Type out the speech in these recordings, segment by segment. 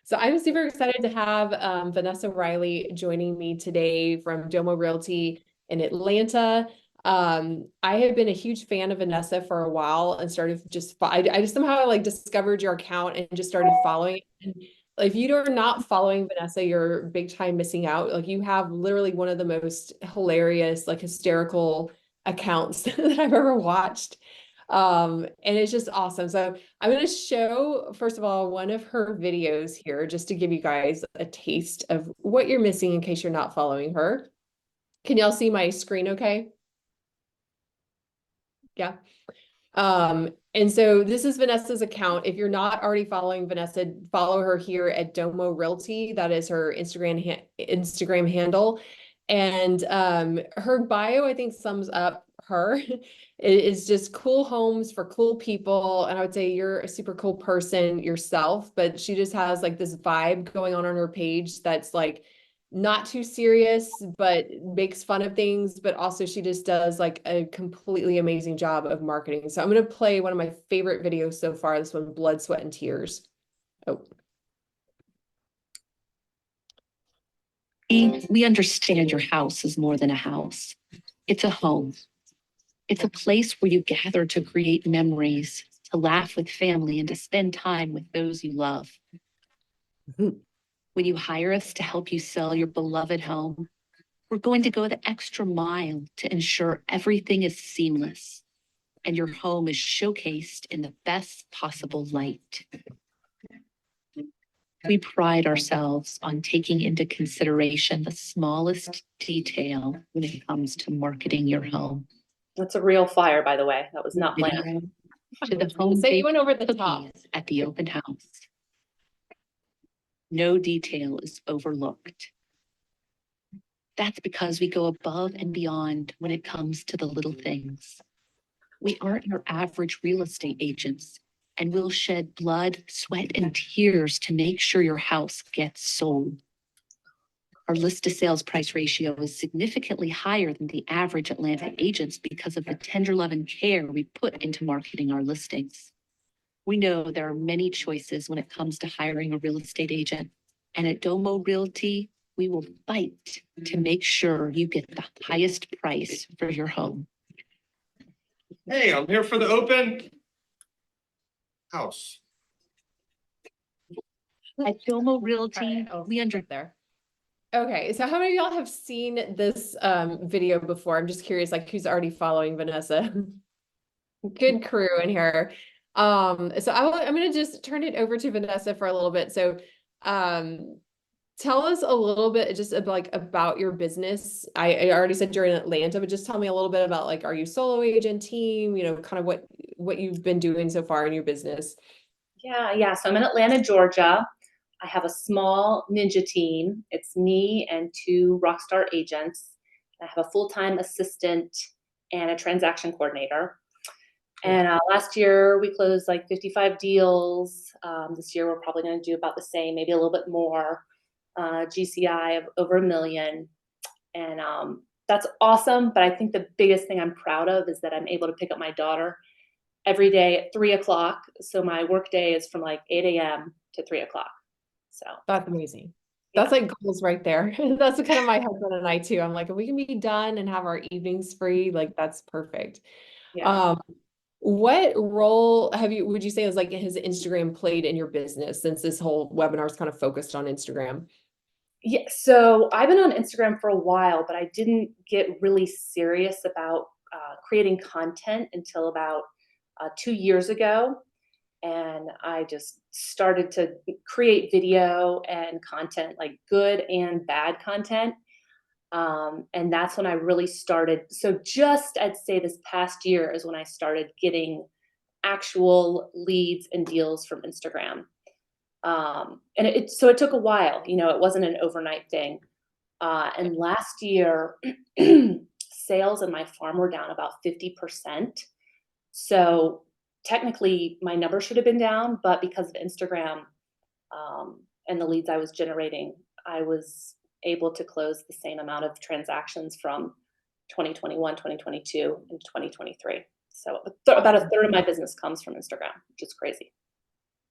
So I'm super excited to have Vanessa Riley joining me today from Domo Realty in Atlanta. I have been a huge fan of Vanessa for a while and started I just somehow like discovered your account and just started following it. And if you are not following Vanessa, you're big time missing out. Like you have literally one of the most hilarious, like hysterical accounts that I've ever watched. And it's just awesome. So I'm going to show, first of all, one of her videos here just to give you guys a taste of what you're missing in case you're not following her. Can y'all see my screen okay? Yeah. And so this is Vanessa's account. If you're not already following Vanessa, follow her here at Domo Realty. That is her Instagram handle. And her bio, I think, sums up her. It is just cool homes for cool people. And I would say you're a super cool person yourself, but she just has like this vibe going on her page that's like not too serious, but makes fun of things. But also, she just does like a completely amazing job of marketing. So I'm going to play one of my favorite videos so far. This one, Blood, Sweat, and Tears. Oh, We understand your house is more than a house. It's a home. It's a place where you gather to create memories, to laugh with family, and to spend time with those you love. When you hire us to help you sell your beloved home, we're going to go the extra mile to ensure everything is seamless and your home is showcased in the best possible light. We pride ourselves on taking into consideration the smallest detail when it comes to marketing your home. That's a real fire, by the way. That was not planned. To the home say you went over the top at the open house. No detail is overlooked. That's because we go above and beyond when it comes to the little things. We aren't your average real estate agents, and we'll shed blood, sweat, and tears to make sure your house gets sold. Our list to sales price ratio is significantly higher than the average Atlanta agents because of the tender love and care we put into marketing our listings. We know there are many choices when it comes to hiring a real estate agent, and at Domo Realty, we will fight to make sure you get the highest price for your home. Hey, I'm here for the open house. At Domo Realty, we there. Okay, so how many of y'all have seen this video before? I'm just curious, like who's already following Vanessa? Good crew in here. So I'm going to just turn it over to Vanessa for a little bit. So, tell us a little bit just about your business. I already said you're in Atlanta, but just tell me a little bit about like, are you solo agent team? You know, kind of what you've been doing so far in your business. Yeah. So I'm in Atlanta, Georgia. I have a small ninja team. It's me and two rockstar agents. I have a full-time assistant and a transaction coordinator. And last year we closed like 55 deals. This year we're probably going to do about the same, maybe a little bit more. GCI of over $1 million. And that's awesome. But I think the biggest thing I'm proud of is that I'm able to pick up my daughter every day at 3 o'clock. So my work day is from like 8 a.m. to 3 o'clock. So that's amazing. That's like goals right there. That's kind of my husband and I too. I'm like, if we can be done and have our evenings free, like that's perfect. yeah. What role would you say is like has Instagram played in your business since this whole webinar is kind of focused on Instagram? Yeah, so I've been on Instagram for a while, but I didn't get really serious about creating content until about 2 years ago. And I just started to create video and content, like good and bad content. And that's when I really started. So just I'd say this past year is when I started getting actual leads and deals from Instagram. And so it took a while, it wasn't an overnight thing. And last year, sales in my farm were down about 50%. So technically my number should have been down, but because of Instagram, and the leads I was generating, I was able to close the same amount of transactions from 2021, 2022, and 2023. So about a third of my business comes from Instagram, which is crazy.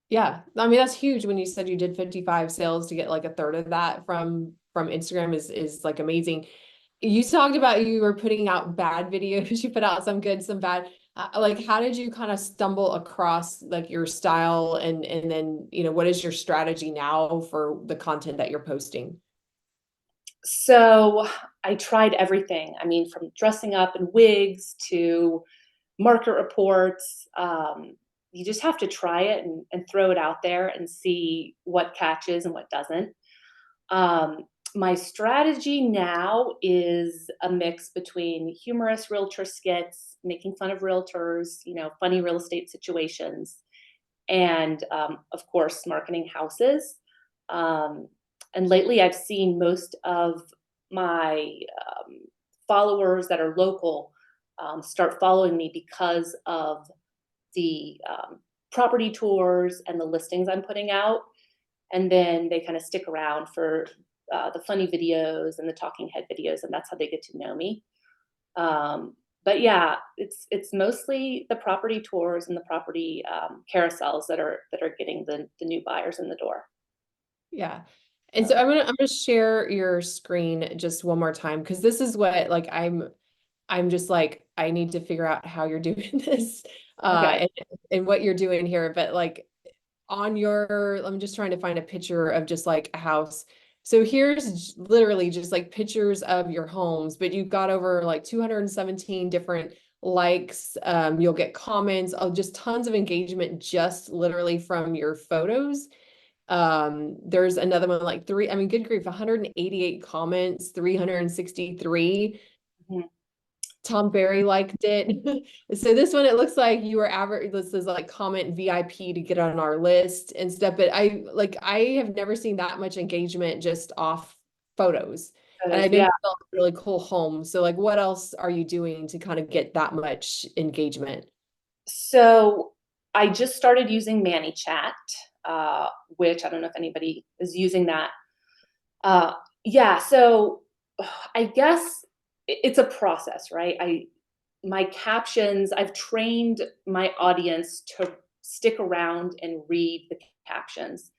Yeah, I mean, that's huge. When you said you did 55 sales, to get like a third of that from Instagram is like amazing. You talked about you were putting out bad videos. You put out some good, some bad. Like, how did you kind of stumble across like your style, and then, what is your strategy now for the content that you're posting? So I tried everything. I mean, from dressing up in wigs to market reports. You just have to try it and throw it out there and see what catches and what doesn't. Um, my strategy now is a mix between humorous realtor skits, making fun of realtors, funny real estate situations, and of course, marketing houses. Um, and lately, I've seen most of my followers that are local start following me because of the property tours and the listings I'm putting out. And then they kind of stick around for the funny videos and the talking head videos, and that's how they get to know me. But yeah, it's mostly the property tours and the property carousels that are getting the new buyers in the door. Yeah. And so I'm gonna share your screen just one more time, because this is what, like, I'm just like, I need to figure out how you're doing this, Okay. and what you're doing here. But like, I'm just trying to find a picture of just like a house. So here's literally just like pictures of your homes, but you've got over like 217 different likes. You'll get comments, just tons of engagement, just literally from your photos. There's another one, like I mean, good grief, 188 comments, 363. Mhm. Tom Berry liked it. So this one, it looks like you were average. This is like comment VIP to get on our list and stuff. But I have never seen that much engagement just off photos. And I know Yeah. you built a really cool home. So like, what else are you doing to kind of get that much engagement? So I just started using ManyChat, which I don't know if anybody is using that. Yeah, so I guess it's a process, right? My captions, I've trained my audience to stick around and read the captions.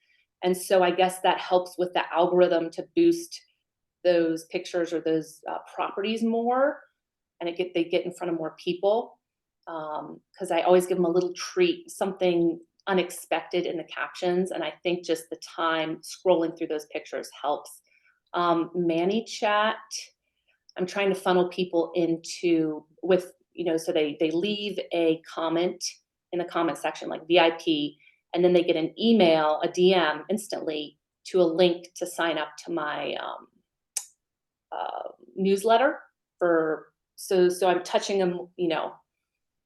And so I guess that helps with the algorithm to boost those pictures or those properties more, and they get in front of more people. Because I always give them a little treat, something unexpected in the captions, and I think just the time scrolling through those pictures helps. ManyChat, I'm trying to funnel people into with, so they leave a comment in the comment section like VIP, and then they get an email, a DM instantly to a link to sign up to my newsletter for so I'm touching them,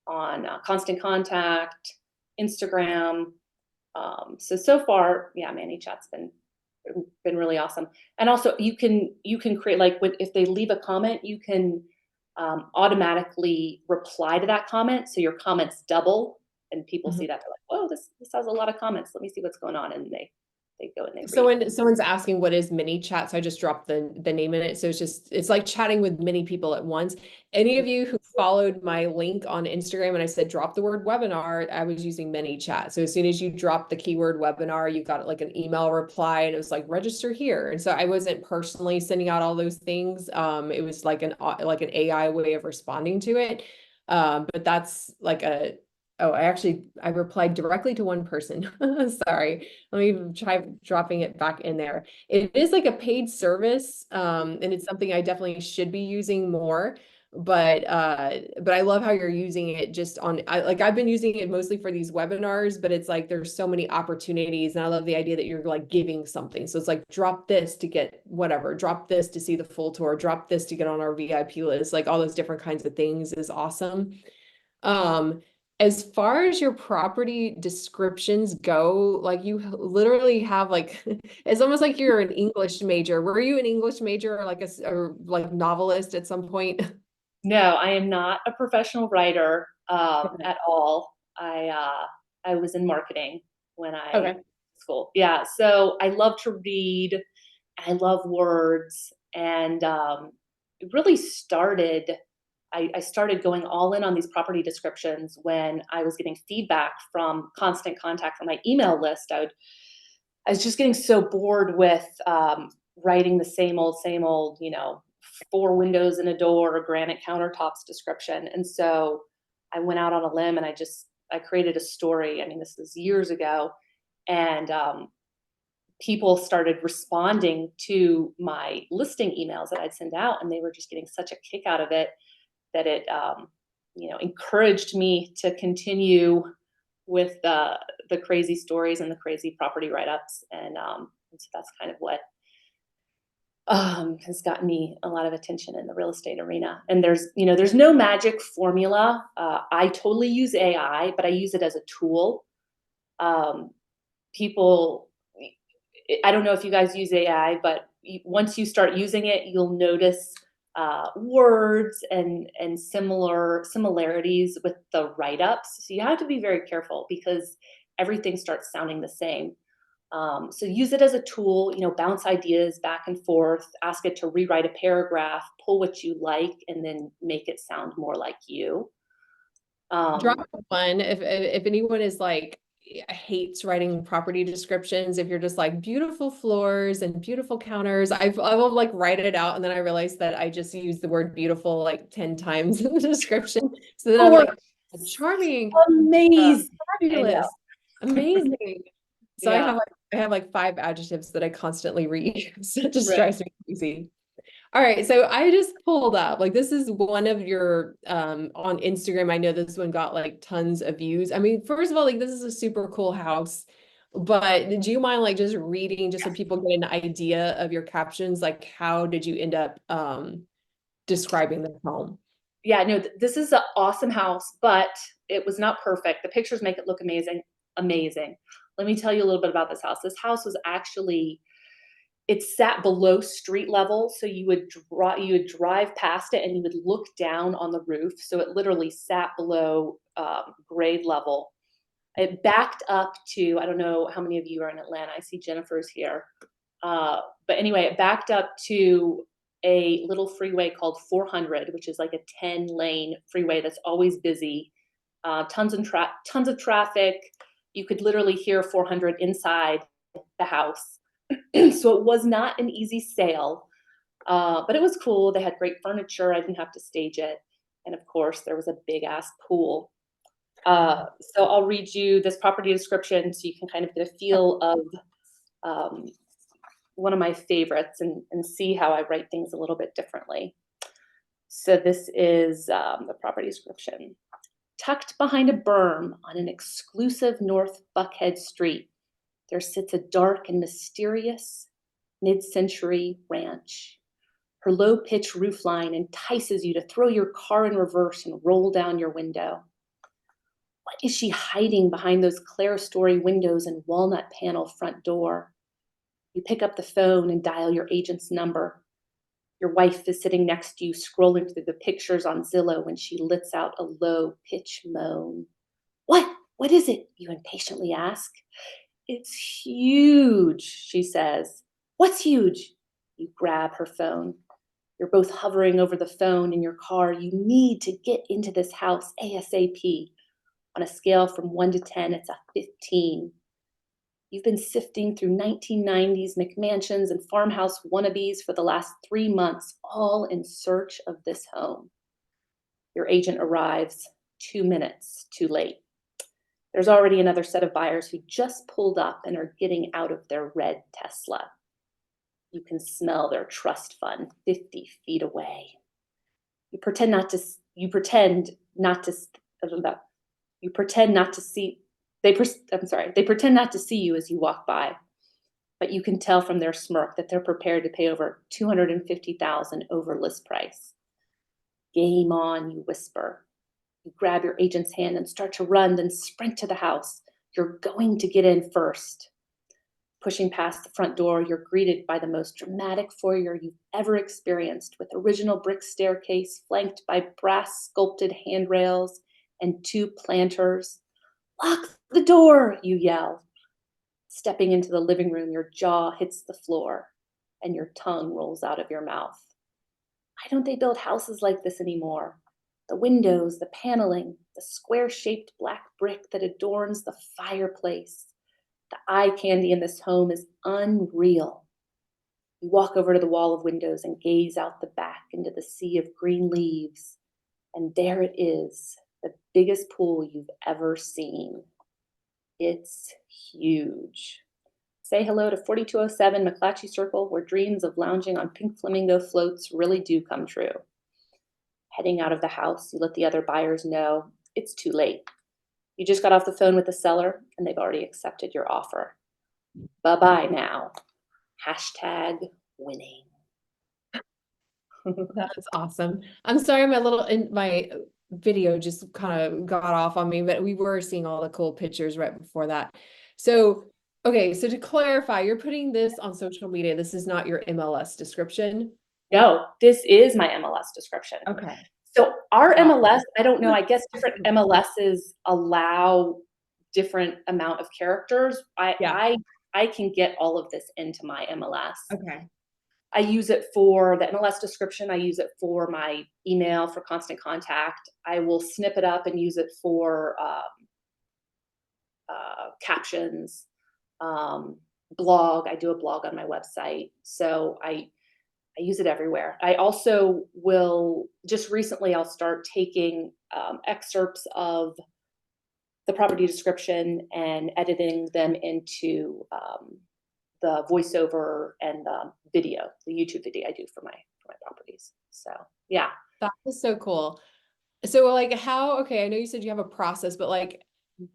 on Constant Contact, Instagram. So far, yeah, ManyChat's been really awesome. And also, you can create, like, if they leave a comment, you can automatically reply to that comment, so your comments double, and people see that, they're like, "Whoa, this has a lot of comments. Let me see what's going on," and they go and they So read. when someone's asking what is mini chat, so I just dropped the name in it. So it's like chatting with many people at once. Any of you who followed my link on Instagram and I said drop the word webinar, I was using mini chat. So as soon as you drop the keyword webinar, you got like an email reply, and it was like register here. And so I wasn't personally sending out all those things. It was like an AI way of responding to it. But that's like oh, I replied directly to one person. Sorry. Let me try dropping it back in there. It is like a paid service, and it's something I definitely should be using more. But I love how you're using it just I've been using it mostly for these webinars, but it's like there's so many opportunities, and I love the idea that you're like giving something. So it's like drop this to get whatever, drop this to see the full tour, drop this to get on our VIP list, like all those different kinds of things is awesome. Um, as far as your property descriptions go, like you literally have like it's almost like you're an English major. Were you an English major or like or like novelist at some point? No, I am not a professional writer at all. I was in marketing when I Okay. school. Yeah, so I love to read. I love words, and it really started. I started going all in on these property descriptions when I was getting feedback from Constant Contact from my email list. I was just getting so bored with writing the same old, 4 windows and a door, granite countertops description. And so I went out on a limb and I created a story. I mean, this was years ago. And people started responding to my listing emails that I'd send out, and they were just getting such a kick out of it that it, encouraged me to continue with the crazy stories and the crazy property write-ups. And so that's kind of what has gotten me a lot of attention in the real estate arena. And there's no magic formula. I totally use AI, but I use it as a tool. People, I don't know if you guys use AI, but once you start using it, you'll notice words and similarities with the write-ups. So you have to be very careful because everything starts sounding the same. So use it as a tool, bounce ideas back and forth, ask it to rewrite a paragraph, pull what you like, and then make it sound more like you. Drop one if anyone is like hates writing property descriptions. If you're just like beautiful floors and beautiful counters, I will like write it out, and then I realize that I just use the word beautiful like 10 times in the description. So then I'm like, charming, Amazing, fabulous, amazing. So Yeah. I have like 5 adjectives that I constantly reuse. It just Right. drives me crazy. All right, so I just pulled up, like this is one of your on Instagram. I know this one got like tons of views. I mean, first of all, like this is a super cool house, but do you mind like just reading just so people get an idea of your captions? Like how did you end up describing the home? Yeah, no, this is an awesome house, but it was not perfect. The pictures make it look amazing. Let me tell you a little bit about this house. This house was actually, it sat below street level, so you would drive past it and you would look down on the roof. So it literally sat below grade level. It backed up to, I don't know how many of you are in Atlanta. I see Jennifer's here. But anyway, it backed up to a little freeway called 400, which is like a 10-lane freeway that's always busy. Tons of traffic. You could literally hear 400 inside the house. So it was not an easy sale, but it was cool. They had great furniture. I didn't have to stage it. And of course, there was a big ass pool. So I'll read you this property description so you can kind of get a feel of one of my favorites and see how I write things a little bit differently. So this is the property description. Tucked behind a berm on an exclusive North Buckhead street, there sits a dark and mysterious mid-century ranch. Her low-pitched roofline entices you to throw your car in reverse and roll down your window. What is she hiding behind those clerestory windows and walnut panel front door? You pick up the phone and dial your agent's number. Your wife is sitting next to you, scrolling through the pictures on Zillow when she lets out a low-pitched moan. What is it? You impatiently ask. It's huge, she says. What's huge? You grab her phone. You're both hovering over the phone in your car. You need to get into this house ASAP. On a scale from 1 to 10, it's a 15. You've been sifting through 1990s McMansions and farmhouse wannabes for the last 3 months, all in search of this home. Your agent arrives 2 minutes too late. There's already another set of buyers who just pulled up and are getting out of their red Tesla. You can smell their trust fund 50 feet away. They pretend not to see you as you walk by, but you can tell from their smirk that they're prepared to pay over $250,000 over list price. Game on, you whisper. You grab your agent's hand and start to run, then sprint to the house. You're going to get in first. Pushing past the front door, you're greeted by the most dramatic foyer you've ever experienced, with original brick staircase flanked by brass sculpted handrails and 2 planters. Lock the door, you yell. Stepping into the living room, your jaw hits the floor and your tongue rolls out of your mouth. Why don't they build houses like this anymore? The windows, the paneling, the square-shaped black brick that adorns the fireplace. The eye candy in this home is unreal. You walk over to the wall of windows and gaze out the back into the sea of green leaves. And there it is, the biggest pool you've ever seen. It's huge. Say hello to 4207 McClatchy Circle, where dreams of lounging on pink flamingo floats really do come true. Heading out of the house, you let the other buyers know it's too late. You just got off the phone with the seller and they've already accepted your offer. Bye-bye now. #winning. That's awesome. I'm sorry, my video just kind of got off on me, but we were seeing all the cool pictures right before that. So, okay, so to clarify, you're putting this on social media. This is not your MLS description. No, this is my MLS description. Okay. So our Wow. MLS, I don't know, I guess different MLSs allow different amount of characters. Yeah. I can get all of this into my MLS. Okay. I use it for the MLS description. I use it for my email for constant contact. I will snip it up and use it for captions, blog. I do a blog on my website. So I use it everywhere. I also will, just recently, I'll start taking excerpts of the property description and editing them into the voiceover and the video, the YouTube video I do for my properties. So yeah. That was so cool. So like okay, I know you said you have a process, but like do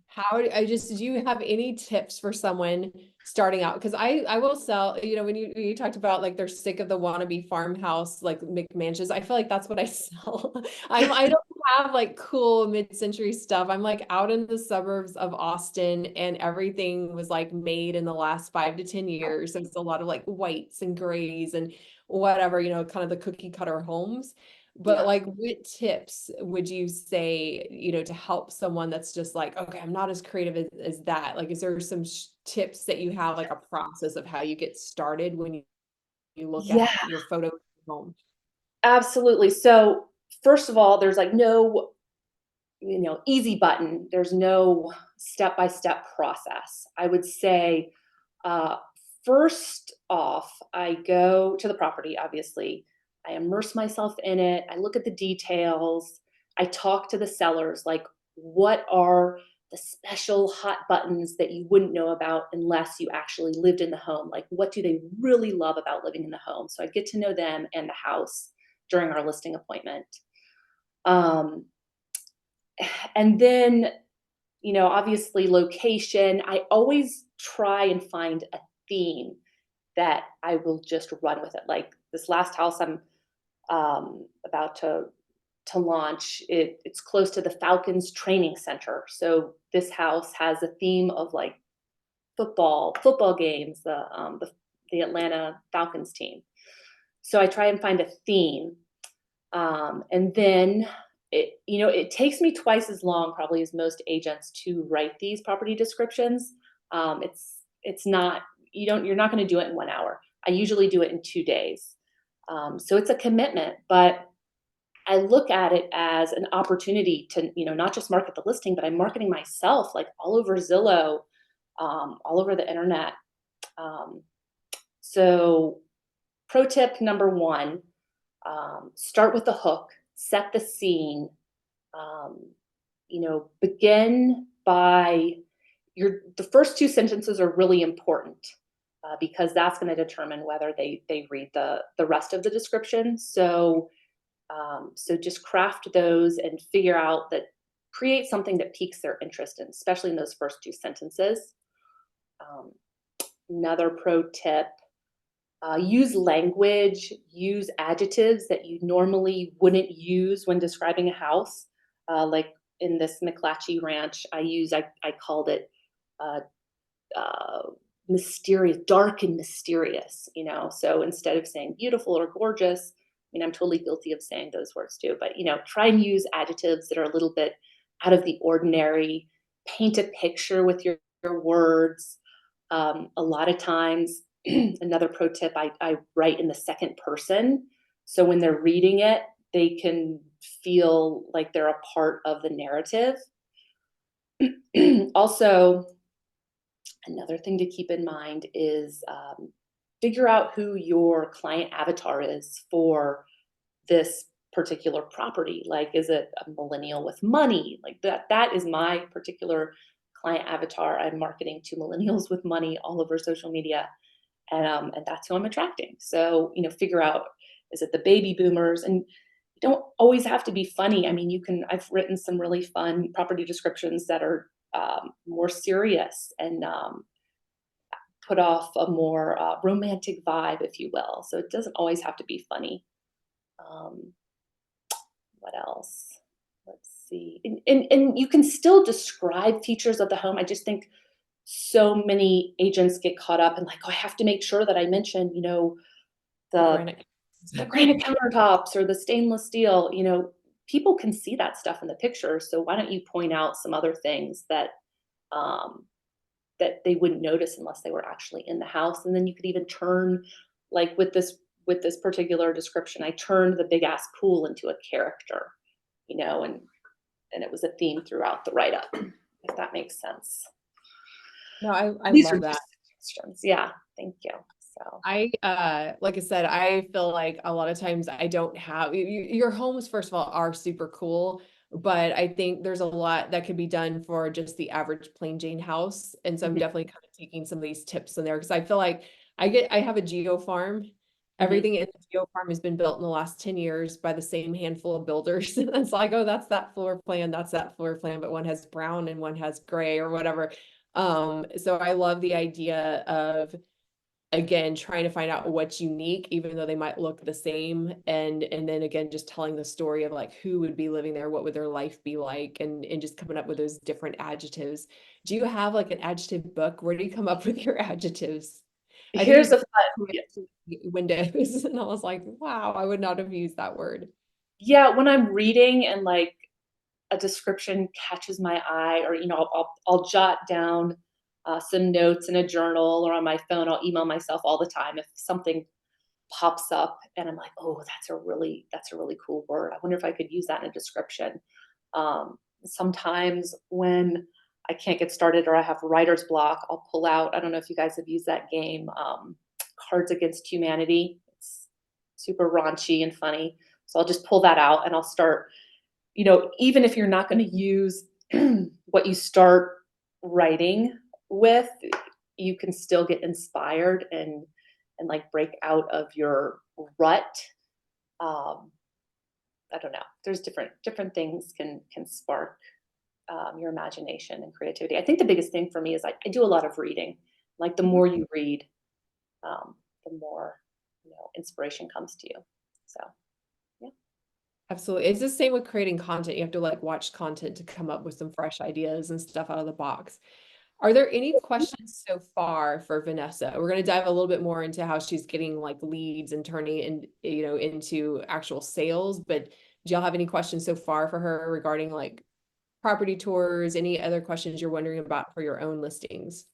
you have any tips for someone starting out? Because I will sell, when you talked about like they're sick of the wannabe farmhouse, like McMansions, I feel like that's what I sell. I don't have like cool mid-century stuff. I'm like out in the suburbs of Austin and everything was like made in the last 5 to 10 years. So it's a lot of like whites and grays and whatever, kind of the cookie cutter homes. But Yeah. like, what tips would you say, to help someone that's just like, okay, I'm not as creative as that? Like, is there some tips that you have, like a process of how you get started when you look Yeah, at your photo home? absolutely. So first of all, there's like no, easy button. There's no step-by-step process. I would say, first off, I go to the property, obviously. I immerse myself in it. I look at the details. I talk to the sellers, like, what are the special hot buttons that you wouldn't know about unless you actually lived in the home? Like, what do they really love about living in the home? So I get to know them and the house during our listing appointment. And then, obviously location. I always try and find a theme that I will just run with it. Like this last house I'm about to launch, it's close to the Falcons training center. So this house has a theme of like football games, the Atlanta Falcons team. So I try and find a theme. And then it takes me twice as long probably as most agents to write these property descriptions. It's not, you're not going to do it in 1 hour. I usually do it in 2 days. So it's a commitment, but I look at it as an opportunity to, not just market the listing, but I'm marketing myself like all over Zillow, all over the internet. So pro tip number 1, start with the hook, set the scene, begin by the first 2 sentences are really important because that's going to determine whether they read the rest of the description. So just craft those and figure out create something that piques their interest in, especially in those first 2 sentences. Another pro tip, use language, use adjectives that you normally wouldn't use when describing a house. Like in this McClatchy ranch, I called it mysterious, dark and mysterious, so instead of saying beautiful or gorgeous, I'm totally guilty of saying those words too, but, try and use adjectives that are a little bit out of the ordinary, paint a picture with your words. A lot of times, another pro tip, I write in the second person. So when they're reading it, they can feel like they're a part of the narrative. Also, another thing to keep in mind is figure out who your client avatar is for this particular property. Like, is it a millennial with money? Like that is my particular client avatar. I'm marketing to millennials with money all over social media. And that's who I'm attracting. So, figure out, is it the baby boomers? And you don't always have to be funny. I mean, I've written some really fun property descriptions that are more serious and put off a more romantic vibe, if you will. So it doesn't always have to be funny. What else? Let's see. And you can still describe features of the home. I just think so many agents get caught up in like, oh, I have to make sure that I mention, the Granite. granite countertops or the stainless steel. People can see that stuff in the picture. So why don't you point out some other things that that they wouldn't notice unless they were actually in the house? And then you could even turn, like with this particular description, I turned the big ass pool into a character, and it was a theme throughout the write-up, if that makes sense. No, I These love are that. just suggestions. Yeah, thank you. So Like I said, I feel like a lot of times I don't have your homes, first of all, are super cool, but I think there's a lot that could be done for just the average plain Jane house. And so I'm Mhm. definitely kind of taking some of these tips in there because I feel like I have a geo farm. Everything in the geo farm has been built in the last 10 years by the same handful of builders. And it's like, oh, that's that floor plan, but one has brown and one has gray or whatever. So I love the idea of, again, trying to find out what's unique, even though they might look the same. And then again, just telling the story of like who would be living there, what would their life be like, and just coming up with those different adjectives. Do you have like an adjective book? Where do you come up with your adjectives? I think Here's you a fun, windows, and I was like, wow, I would not have used that word. yeah, when I'm reading and like a description catches my eye, or I'll jot down some notes in a journal or on my phone. I'll email myself all the time if something pops up and I'm like, oh, that's a really cool word. I wonder if I could use that in a description. Sometimes when I can't get started or I have writer's block, I'll pull out, I don't know if you guys have used that game, Cards Against Humanity. It's super raunchy and funny. So I'll just pull that out and I'll start, even if you're not going to use what you start writing with, you can still get inspired and like break out of your rut. I don't know. There's different things can spark your imagination and creativity. I think the biggest thing for me is I do a lot of reading. Like the more you read, the more inspiration comes to you. So yeah. Absolutely. It's the same with creating content. You have to like watch content to come up with some fresh ideas and stuff out of the box. Are there any questions so far for Vanessa? We're going to dive a little bit more into how she's getting like leads and turning into actual sales, but do y'all have any questions so far for her regarding like property tours? Any other questions you're wondering about for your own listings?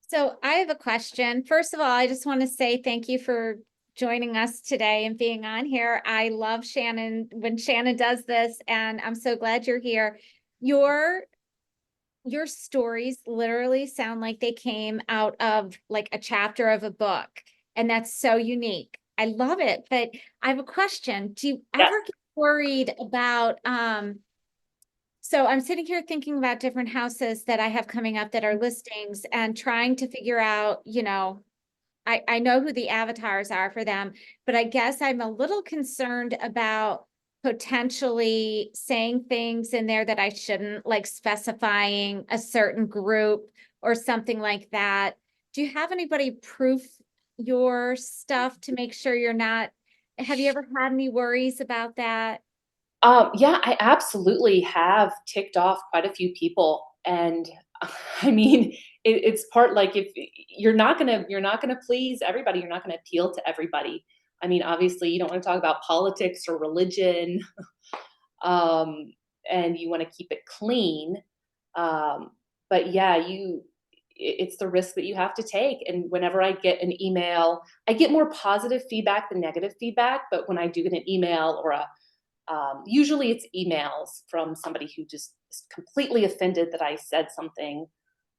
So I have a question. First of all, I just want to say thank you for joining us today and being on here. I love Shannon when Shannon does this, and I'm so glad you're here. Your stories literally sound like they came out of like a chapter of a book, and that's so unique. I love it. But I have a question. Do you ever get worried about so I'm sitting here thinking about different houses that I have coming up that are listings and trying to figure out, I know who the avatars are for them, but I guess I'm a little concerned about potentially saying things in there that I shouldn't, like specifying a certain group or something like that. Do you have anybody proof your stuff to make sure you're not, have you ever had any worries about that? Yeah, I absolutely have ticked off quite a few people, and I mean, it's part like if you're not gonna please everybody, you're not gonna appeal to everybody. I mean, obviously, you don't want to talk about politics or religion, and you want to keep it clean. But yeah, it's the risk that you have to take. And whenever I get an email, I get more positive feedback than negative feedback. But when I do get an email or Usually it's emails from somebody who just is completely offended that I said something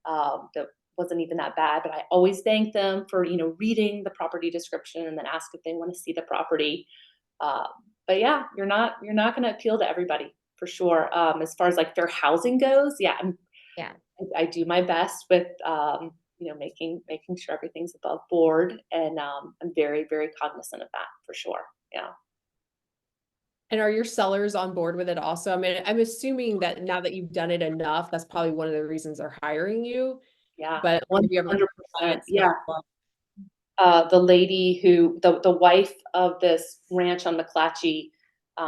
that wasn't even that bad, but I always thank them for, reading the property description and then ask if they want to see the property. Uh, but yeah, you're not going to appeal to everybody for sure. As far as like fair housing goes, yeah, Yeah. I do my best with, making sure everything's above board, and I'm very, very cognizant of that for sure. Yeah. And are your sellers on board with it also? I mean, I'm assuming that now that you've done it enough, that's probably one of the reasons they're hiring you. Yeah. But have you ever 100%. clients that Yeah. The lady the wife of this ranch on McClatchy,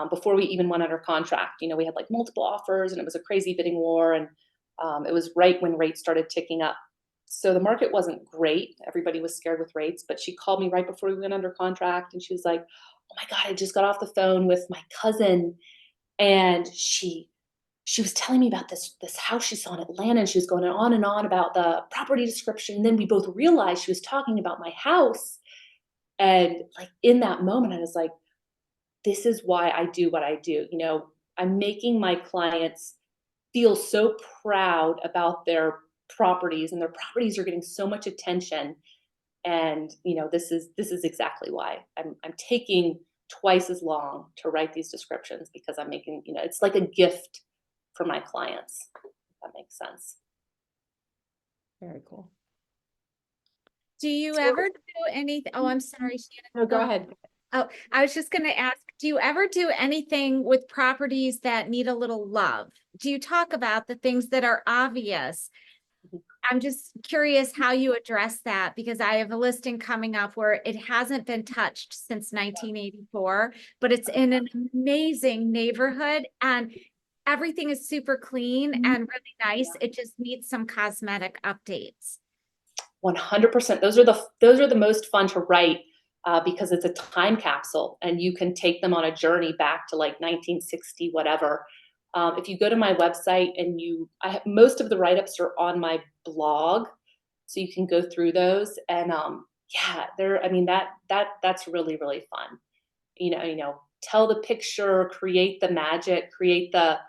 before we even went under contract, we had like multiple offers and it was a crazy bidding war. And it was right when rates started ticking up. So the market wasn't great. Everybody was scared with rates, but she called me right before we went under contract and she was like, "Oh my God, I just got off the phone with my cousin and she was telling me about this house she saw in Atlanta, and she was going on and on about the property description. And then we both realized she was talking about my house. And like in that moment, I was like, this is why I do what I do. I'm making my clients feel so proud about their properties, and their properties are getting so much attention. And this is exactly why I'm taking twice as long to write these descriptions, because I'm making, it's like a gift for my clients, if that makes sense. Very cool. Do you So- ever do anything? Oh, I'm sorry, Shannon. No, go ahead. Oh, I was just going to ask, do you ever do anything with properties that need a little love? Do you talk about the things that are obvious? I'm just curious how you address that, because I have a listing coming up where it hasn't been touched since 1984, but it's in an amazing neighborhood and everything is super clean and really nice. It just needs some cosmetic updates. 100%. Those are the most fun to write, because it's a time capsule and you can take them on a journey back to like 1960, whatever. If you go to my website and most of the write-ups are on my blog, so you can go through those. And that's really, really fun. Tell the picture, create the magic, create the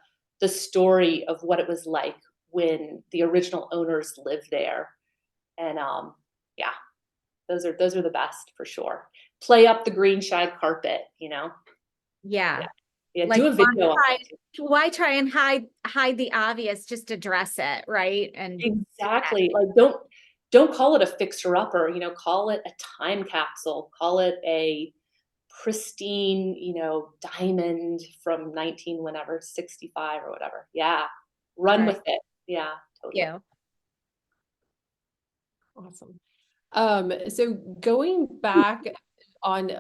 story of what it was like when the original owners lived there. And those are the best for sure. Play up the green shag carpet, Yeah. Yeah, Like, do a video on it. Why try and hide the obvious? Just address it, right? And Exactly. Like don't call it a fixer upper, call it a time capsule, call it a pristine, diamond from 19 whenever 65 or whatever. Yeah. Run Right. with it. Yeah, totally. yeah. Awesome. So going back on,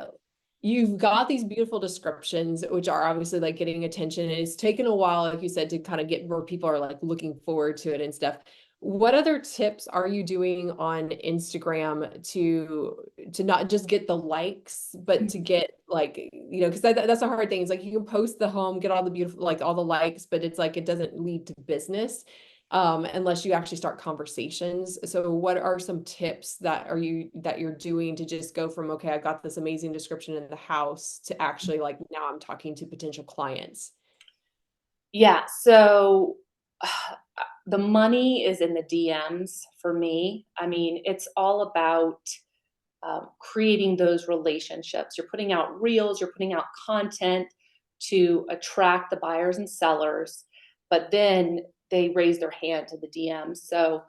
you've got these beautiful descriptions, which are obviously like getting attention. And it's taken a while, like you said, to kind of get where people are like looking forward to it and stuff. What other tips are you doing on Instagram to not just get the likes, but to get like, because that's a hard thing. It's like you can post the home, get all the beautiful, like all the likes, but it's like it doesn't lead to business unless you actually start conversations. So what are some tips that you're doing to just go from, okay, I got this amazing description in the house, to actually like now I'm talking to potential clients? Yeah. So the money is in the DMs for me. I mean, it's all about creating those relationships. You're putting out reels, you're putting out content to attract the buyers and sellers, but then they raise their hand to the DMs. So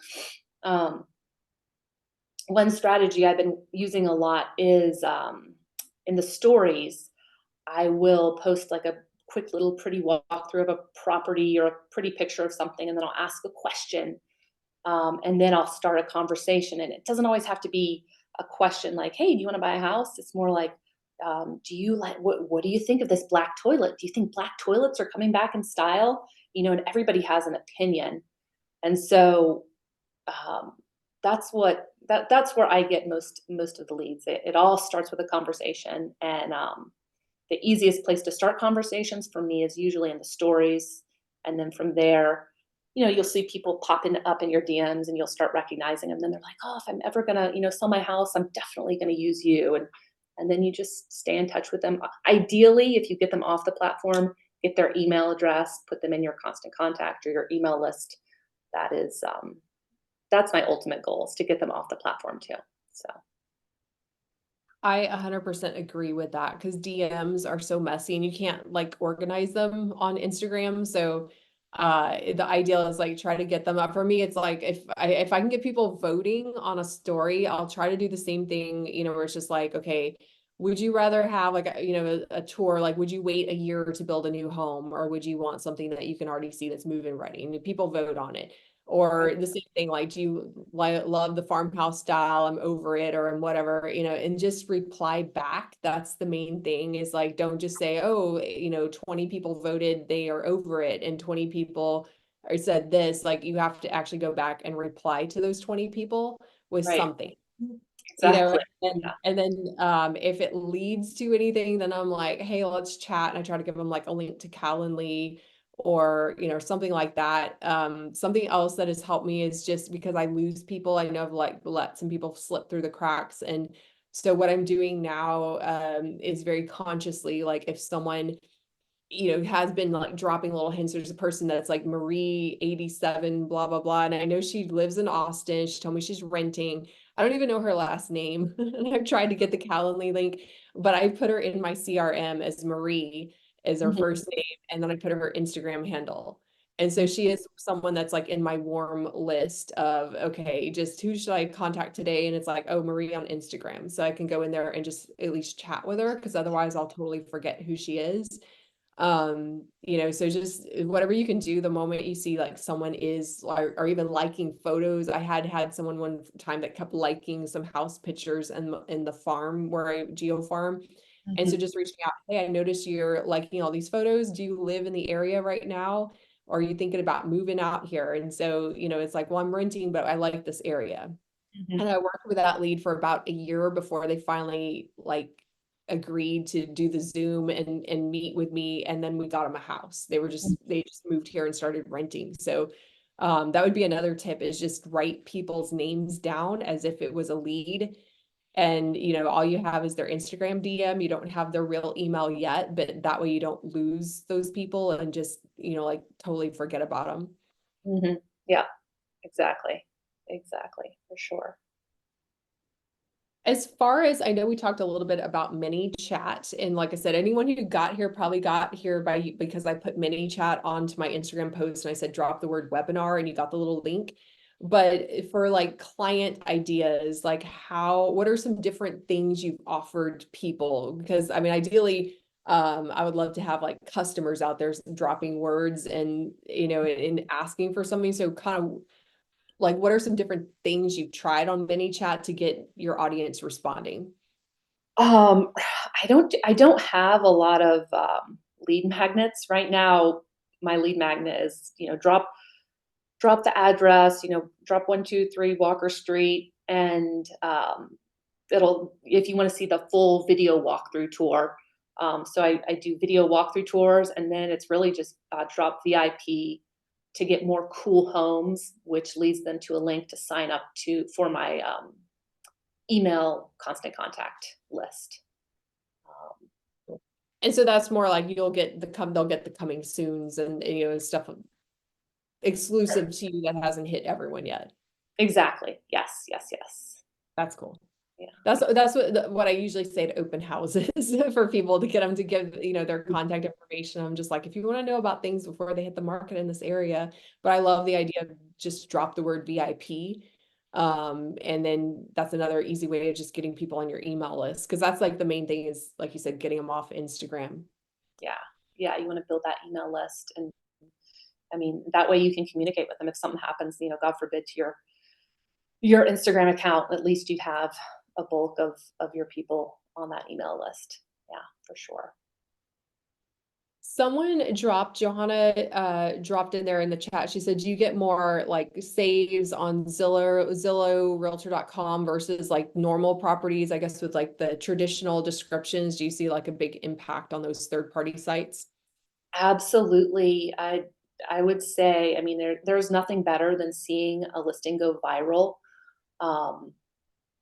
one strategy I've been using a lot is in the stories, I will post like a quick little pretty walkthrough of a property or a pretty picture of something, and then I'll ask a question, and then I'll start a conversation. And it doesn't always have to be a question like, "Hey, do you want to buy a house?" It's more like, "Do you like what do you think of this black toilet? Do you think black toilets are coming back in style?" And everybody has an opinion, and so that's where I get most of the leads. It all starts with a conversation, and the easiest place to start conversations for me is usually in the stories. And then from there, you'll see people popping up in your DMs and you'll start recognizing them. Then they're like, "Oh, if I'm ever gonna, sell my house, I'm definitely gonna use you." And And then you just stay in touch with them. Ideally, if you get them off the platform, get their email address, put them in your constant contact or your email list. That is, that's my ultimate goal, is to get them off the platform too. So. I 100% agree with that because DMs are so messy and you can't like organize them on Instagram. So the ideal is like try to get them up. For me, it's like if I can get people voting on a story, I'll try to do the same thing, you know, where it's just like, okay, would you rather have like a tour? Like, would you wait a year to build a new home, or would you want something that you can already see that's move-in ready? And people vote on it. Or the same thing, like, do you love the farmhouse style? I'm over it, or whatever, and just reply back. That's the main thing, is like, don't just say, oh, 20 people voted, they are over it, and 20 people or said this. Like, you have to actually go back and reply to those 20 people with Right. something. Exactly. And then if it leads to anything, then I'm like, hey, let's chat. And I try to give them like a link to Calendly or, something like that. Something else that has helped me is just because I lose people. I know I've like let some people slip through the cracks. And so what I'm doing now is very consciously, like, if someone has been like dropping little hints. There's a person that's like Marie 87, blah, blah, blah. And I know she lives in Austin. She told me she's renting. I don't even know her last name. And I've tried to get the Calendly link, but I put her in my CRM as Marie as her first name. And then I put her Instagram handle. And so she is someone that's like in my warm list of, okay, just who should I contact today? And it's like, oh, Marie on Instagram. So I can go in there and just at least chat with her, because otherwise I'll totally forget who she is. So just whatever you can do the moment you see like someone is or even liking photos. I had someone one time that kept liking some house pictures in the farm where I geo farm. And so just reaching out, hey, I noticed you're liking all these photos. Do you live in the area right now? Or are you thinking about moving out here? And so, it's like, well, I'm renting, but I like this area. And I worked with that lead for about a year before they finally like agreed to do the Zoom and meet with me. And then we got them a house. They just moved here and started renting. So that would be another tip, is just write people's names down as if it was a lead. And, all you have is their Instagram DM. You don't have their real email yet, but that way you don't lose those people and just, like totally forget about them. Yeah, exactly. Exactly. For sure. As far as I know, we talked a little bit about ManyChat, and like I said, anyone who got here probably got here because I put ManyChat onto my Instagram post and I said drop the word webinar and you got the little link. But for like client ideas, like what are some different things you've offered people? Because I mean, ideally, I would love to have like customers out there dropping words and and asking for something. So kind of like, what are some different things you've tried on ManyChat to get your audience responding? I don't have a lot of lead magnets right now. My lead magnet is, drop the address, drop 123 Walker Street, and it'll, if you want to see the full video walkthrough tour. So I do video walkthrough tours, and then it's really just drop VIP to get more cool homes, which leads them to a link to sign up for my email constant contact list. And so that's more like they'll get the coming soons and stuff exclusive to you that hasn't hit everyone yet. Exactly. Yes. That's cool. Yeah. That's what I usually say to open houses for people, to get them to give their contact information. I'm just like, if you want to know about things before they hit the market in this area. But I love the idea of just drop the word VIP. And then that's another easy way of just getting people on your email list, because that's like the main thing, is like you said, getting them off Instagram. Yeah, you want to build that email list, and I mean, that way you can communicate with them if something happens, God forbid, to your Instagram account. At least you have a bulk of your people on that email list. Yeah, for sure. Johanna dropped in there in the chat. She said, do you get more like saves on Zillow, Realtor.com versus like normal properties? I guess with like the traditional descriptions, do you see like a big impact on those third-party sites? Absolutely. I would say, I mean, there's nothing better than seeing a listing go viral.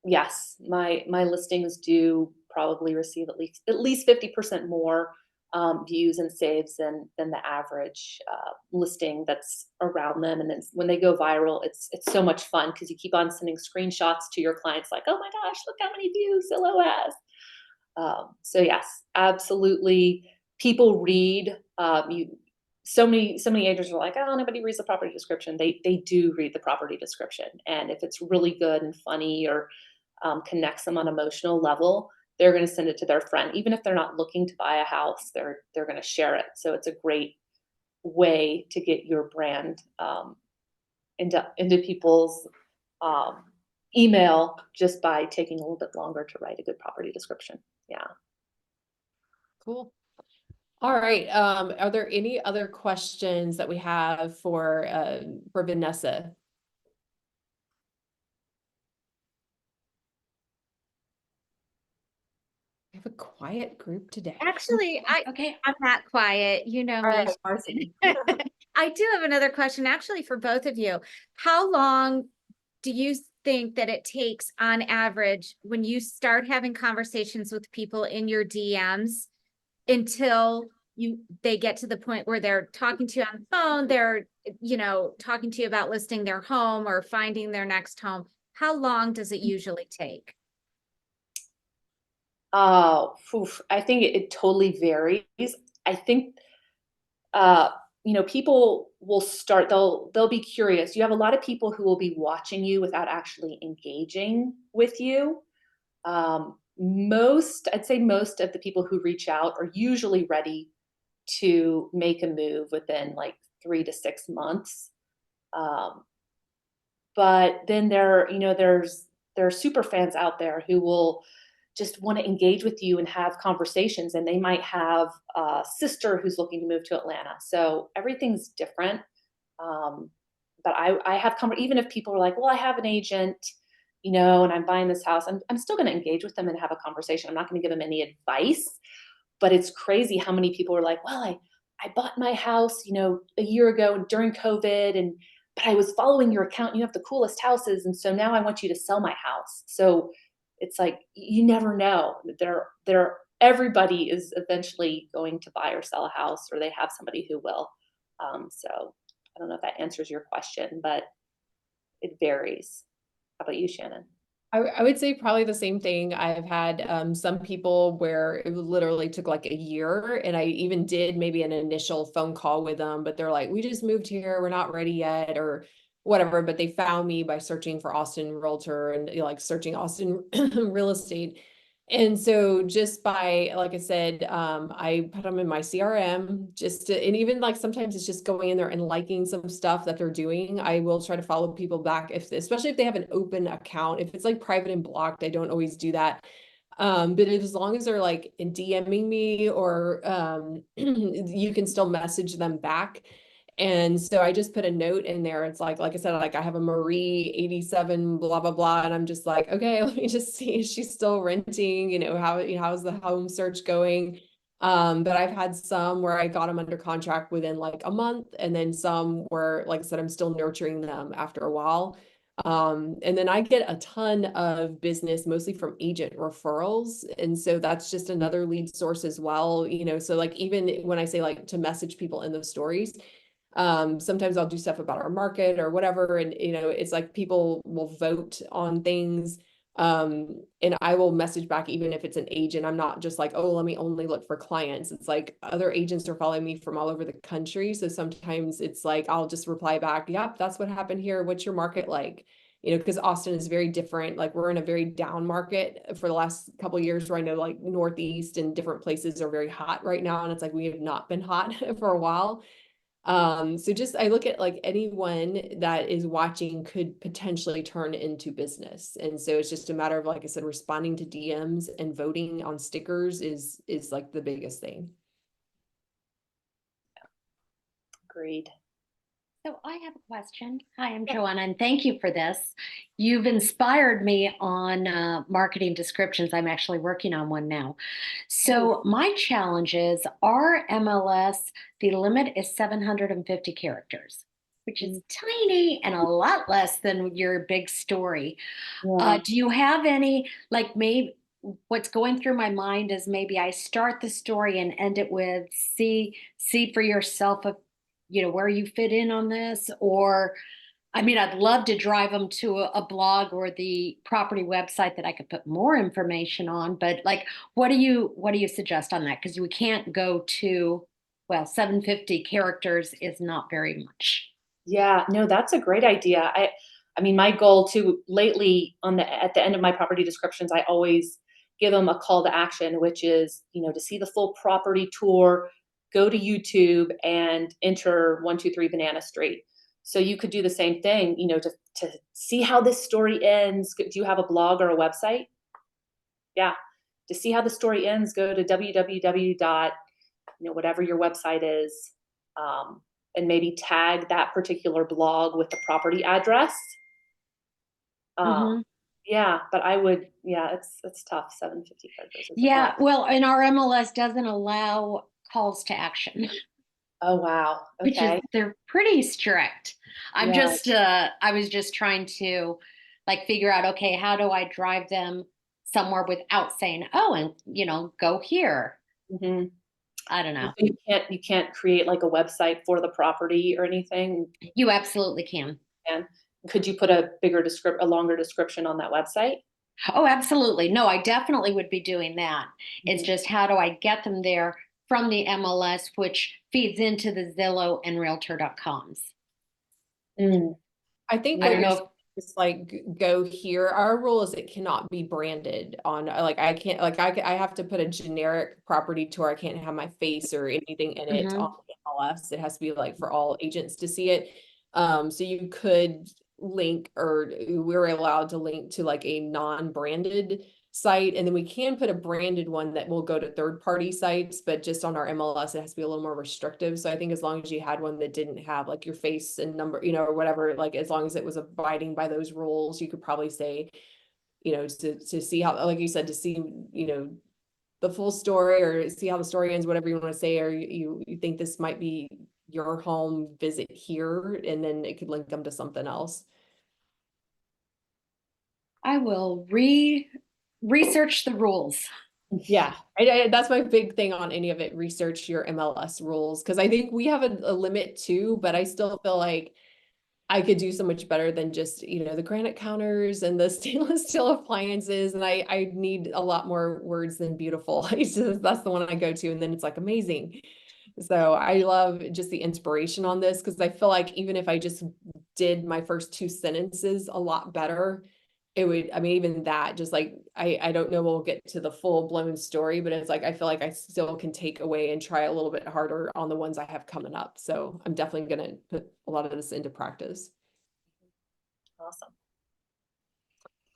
Yes, my listings do probably receive at least 50% more views and saves than the average listing that's around them. And then when they go viral, it's so much fun because you keep on sending screenshots to your clients like, oh my gosh, look how many views Zillow has. So yes, absolutely. People read. So many agents are like, oh, nobody reads the property description. They do read the property description, and if it's really good and funny or connects them on an emotional level, they're going to send it to their friend, even if they're not looking to buy a house. They're going to share it. So it's a great way to get your brand into people's email just by taking a little bit longer to write a good property description. Yeah. Cool. All right. Are there any other questions that we have for Vanessa? We have a quiet group today. Actually, Okay. I'm not quiet. You know All me. right, Marcy. I do have another question actually for both of you. How long do you think that it takes on average when you start having conversations with people in your DMs until they get to the point where they're talking to you on the phone, they're, talking to you about listing their home or finding their next home? How long does it usually take? I think it totally varies. I think people will start, they'll be curious. You have a lot of people who will be watching you without actually engaging with you. I'd say most of the people who reach out are usually ready to make a move within like 3 to 6 months. But then there are super fans out there who will just want to engage with you and have conversations, and they might have a sister who's looking to move to Atlanta. So everything's different. But I have even if people are like, well, I have an agent, and I'm buying this house, I'm still going to engage with them and have a conversation. I'm not going to give them any advice, but it's crazy how many people are like, well, I bought my house, a year ago during COVID, but I was following your account and you have the coolest houses. And so now I want you to sell my house. So it's like, you never know. Everybody is eventually going to buy or sell a house, or they have somebody who will. So I don't know if that answers your question, but it varies. How about you, Shannon? I would say probably the same thing. I've had some people where it literally took like a year, and I even did maybe an initial phone call with them, but they're like, we just moved here, we're not ready yet, or whatever. But they found me by searching for Austin Realtor and like searching Austin real estate. And so just by, like I said, I put them in my CRM and even like sometimes it's just going in there and liking some stuff that they're doing. I will try to follow people back especially if they have an open account. If it's like private and blocked, I don't always do that. But as long as they're like in DMing me or you can still message them back. And so I just put a note in there. It's like I said, like I have a Marie 87, blah, blah, blah. And I'm just like, okay, let me just see if she's still renting, how's the home search going? But I've had some where I got them under contract within like a month, and then some where, like I said, I'm still nurturing them after a while. And then I get a ton of business, mostly from agent referrals. And so that's just another lead source as well. So like, even when I say like to message people in those stories, sometimes I'll do stuff about our market or whatever. And, it's like people will vote on things. And I will message back, even if it's an agent. I'm not just like, oh, let me only look for clients. It's like other agents are following me from all over the country. So sometimes it's like, I'll just reply back, yep, that's what happened here. What's your market like? Because Austin is very different. Like we're in a very down market for the last couple of years, where I know like Northeast and different places are very hot right now. And it's like, we have not been hot for a while. So just, I look at like anyone that is watching could potentially turn into business. And so it's just a matter of, like I said, responding to DMs and voting on stickers is like the biggest thing. Agreed. So I have a question. Hi, I'm Joanna, and thank you for this. You've inspired me on marketing descriptions. I'm actually working on one now. So my challenge is our MLS, the limit is 750 characters, which is tiny and a lot less than your big story. Yeah. Do you have any, like what's going through my mind is maybe I start the story and end it with see for yourself if where you fit in on this. Or I mean, I'd love to drive them to a blog or the property website that I could put more information on. But like, what do you suggest on that? Because we can't go to, well, 750 characters is not very much. Yeah, no, that's a great idea. I mean, my goal too lately at the end of my property descriptions, I always give them a call to action, which is, to see the full property tour, go to YouTube and enter 123 Banana Street. So you could do the same thing, to see how this story ends. Do you have a blog or a website? Yeah. To see how the story ends, go to www. Whatever your website is, and maybe tag that particular blog with the property address. Mhm. Yeah, but it's tough. 750 characters. Is a Yeah, lot. well, and our MLS doesn't allow calls to action, Oh wow. which is Okay. they're pretty strict. I was just trying to like figure out, okay, how do I drive them somewhere without saying, oh, and go here. Mhm. I don't know. You can't create like a website for the property or anything. You absolutely can. And could you put a longer description on that website? Oh, absolutely. No, I definitely would be doing that. It's Mhm. just how do I get them there from the MLS, which feeds into the Zillow and Realtor.coms. Mm. I think I what don't you're know saying is like go here. Our rule is it cannot be branded on like I can't like I have to put a generic property tour. I can't have my face or anything in it on Mhm. the MLS. It has to be like for all agents to see it. So you could link or we're allowed to link to like a non-branded site, and then we can put a branded one that will go to third-party sites, but just on our MLS, it has to be a little more restrictive. So I think as long as you had one that didn't have like your face and number, or whatever, like as long as it was abiding by those rules, you could probably say, to see how, like you said, to see, the full story or see how the story ends, whatever you want to say, or you think this might be your home, visit here, and then it could link them to something else. I will research the rules. Yeah, that's my big thing on any of it. Research your MLS rules because I think we have a limit too, but I still feel like I could do so much better than just, the granite counters and the stainless steel appliances. And I need a lot more words than beautiful. That's the one I go to. And then it's like amazing. So I love just the inspiration on this because I feel like even if I just did my first two sentences a lot better, it would, I mean, even that, just like, I don't know, we'll get to the full blown story, but it's like, I feel like I still can take away and try a little bit harder on the ones I have coming up. So I'm definitely going to put a lot of this into practice. Awesome.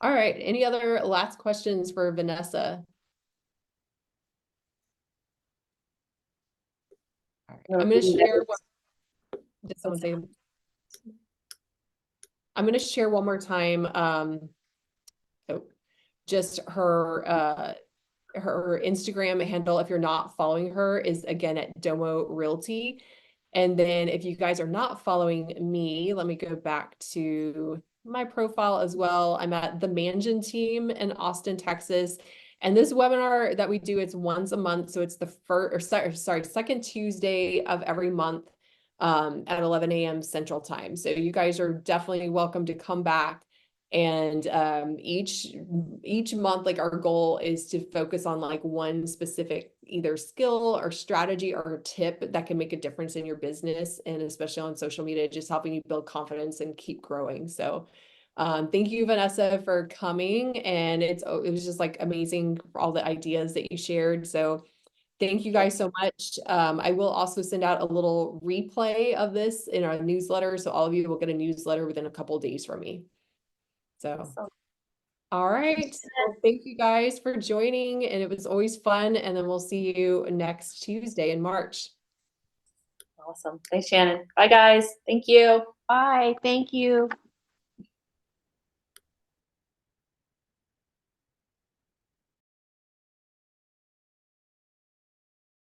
All right. Any other last questions for Vanessa? All right. I'm going to share what, did someone say? I'm going to share one more time. Just her Instagram handle, if you're not following her, is again at Domo Realty. And then if you guys are not following me, let me go back to my profile as well. I'm at the Mansion Team in Austin, Texas. And this webinar that we do, it's once a month. So it's the second Tuesday of every month at 11 a.m. Central Time. So you guys are definitely welcome to come back. And each month, like our goal is to focus on like one specific either skill or strategy or tip that can make a difference in your business, and especially on social media, just helping you build confidence and keep growing. So thank you, Vanessa, for coming, and it was just like amazing for all the ideas that you shared. So thank you guys so much. I will also send out a little replay of this in our newsletter, so all of you will get a newsletter within a couple of days from me. So, Awesome. all right. Well, thank you guys for joining, and it was always fun. And then we'll see you next Tuesday in March. Awesome. Thanks, Shannon. Bye, guys. Thank you. Bye. Thank you.